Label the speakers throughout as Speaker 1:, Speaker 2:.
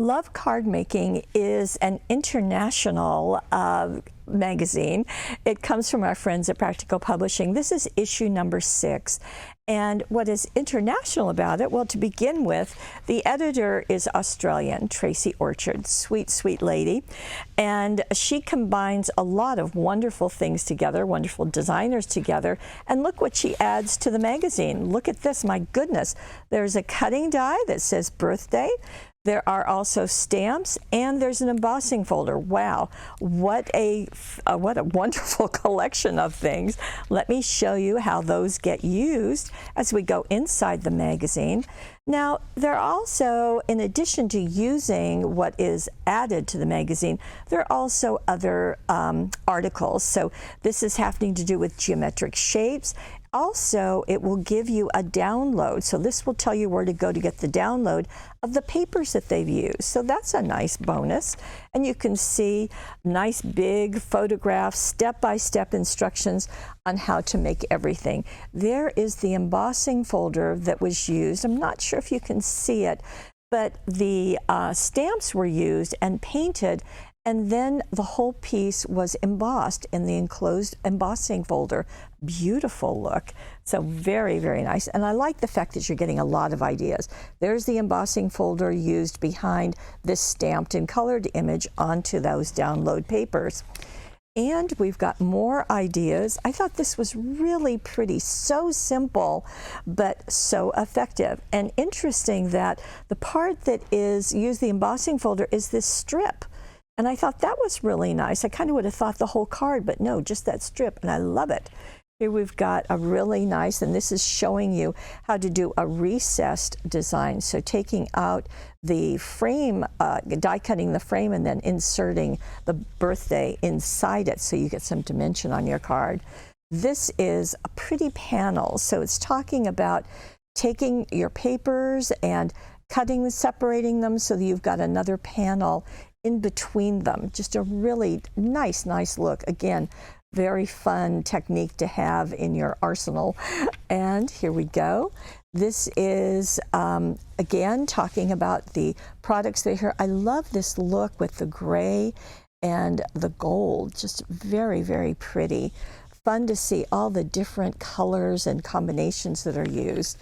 Speaker 1: Love Cardmaking is an international magazine. It comes from our friends at Practical Publishing. This is issue number 6. And what is international about it? Well, to begin with, the editor is Australian, Tracy Orchard, sweet, sweet lady. And she combines a lot of wonderful things together, wonderful designers together. And look what she adds to the magazine. Look at this, my goodness. There's a cutting die that says birthday. There are also stamps, and there's an embossing folder. Wow, what a wonderful collection of things. Let me show you how those get used as we go inside the magazine. Now, there are also, in addition to using what is added to the magazine, there are also other articles. So this is having to do with geometric shapes. Also, it will give you a download. So this will tell you where to go to get the download of the papers that they've used. So that's a nice bonus. And you can see nice big photographs, step-by-step instructions on how to make everything. There is the embossing folder that was used. I'm not sure if you can see it, but the stamps were used and painted, and then the whole piece was embossed in the enclosed embossing folder. Beautiful look. So very, very nice. And I like the fact that you're getting a lot of ideas. There's the embossing folder used behind this stamped and colored image onto those download papers. And we've got more ideas. I thought this was really pretty, so simple, but so effective. And interesting that the part that is used, the embossing folder, is this strip. And I thought that was really nice. I kind of would have thought the whole card, but no, just that strip, and I love it. Here we've got a really nice, and this is showing you how to do a recessed design. So taking out the frame, die cutting the frame, and then inserting the birthday inside it so you get some dimension on your card. This is a pretty panel. So it's talking about taking your papers and cutting and separating them so that you've got another panel in between them. Just a really nice, nice look. Again, very fun technique to have in your arsenal. And here we go. This is, again, talking about the products they here. I love this look with the gray and the gold. Just very, very pretty. Fun to see all the different colors and combinations that are used.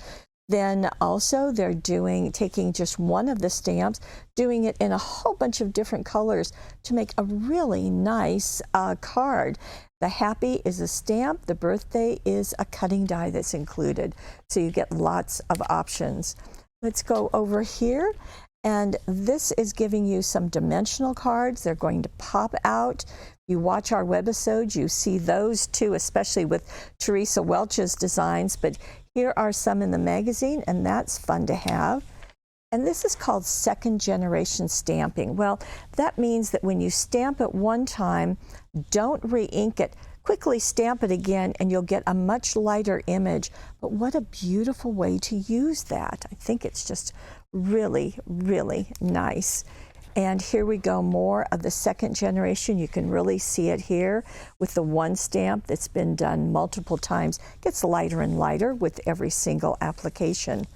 Speaker 1: Then also they're taking just one of the stamps, doing it in a whole bunch of different colors to make a really nice card. The happy is a stamp, the birthday is a cutting die that's included. So you get lots of options. Let's go over here. And this is giving you some dimensional cards. They're going to pop out. You watch our webisodes, you see those too, especially with Teresa Welch's designs. But here are some in the magazine, and that's fun to have. And this is called second generation stamping. Well, that means that when you stamp it one time, don't re-ink it. Quickly stamp it again and you'll get a much lighter image. But what a beautiful way to use that. I think it's just really, really nice. And here we go, more of the second generation. You can really see it here with the one stamp that's been done multiple times. It gets lighter and lighter with every single application.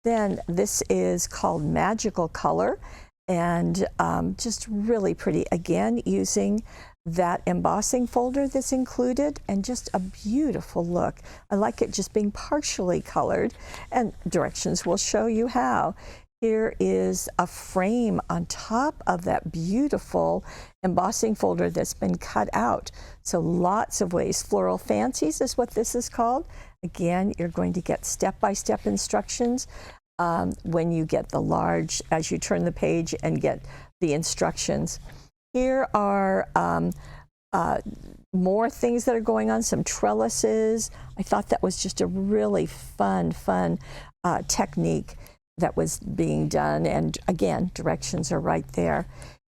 Speaker 1: Then this is called Magical Color, and just really pretty. Again, using that embossing folder that's included, and just a beautiful look. I like it just being partially colored, and directions will show you how. Here is a frame on top of that beautiful embossing folder that's been cut out. So lots of ways. Floral Fancies is what this is called. Again, you're going to get step-by-step instructions when you get the large, as you turn the page and get the instructions. Here are more things that are going on, some trellises. I thought that was just a really fun technique that was being done, and again, directions are right there.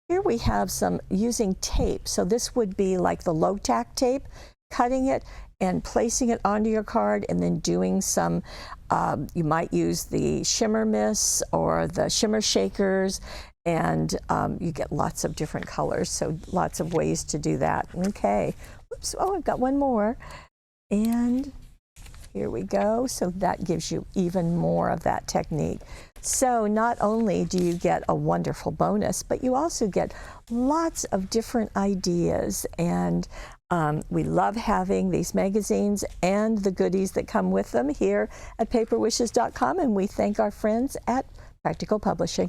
Speaker 1: Here we have some using tape. So this would be like the low-tack tape, cutting it and placing it onto your card, and then doing some, you might use the shimmer mists or the shimmer shakers, and you get lots of different colors, so lots of ways to do that. Okay, oops, oh, I've got one more. And here we go. So that gives you even more of that technique. So not only do you get a wonderful bonus, but you also get lots of different ideas. And we love having these magazines and the goodies that come with them here at paperwishes.com. And we thank our friends at Practical Publishing.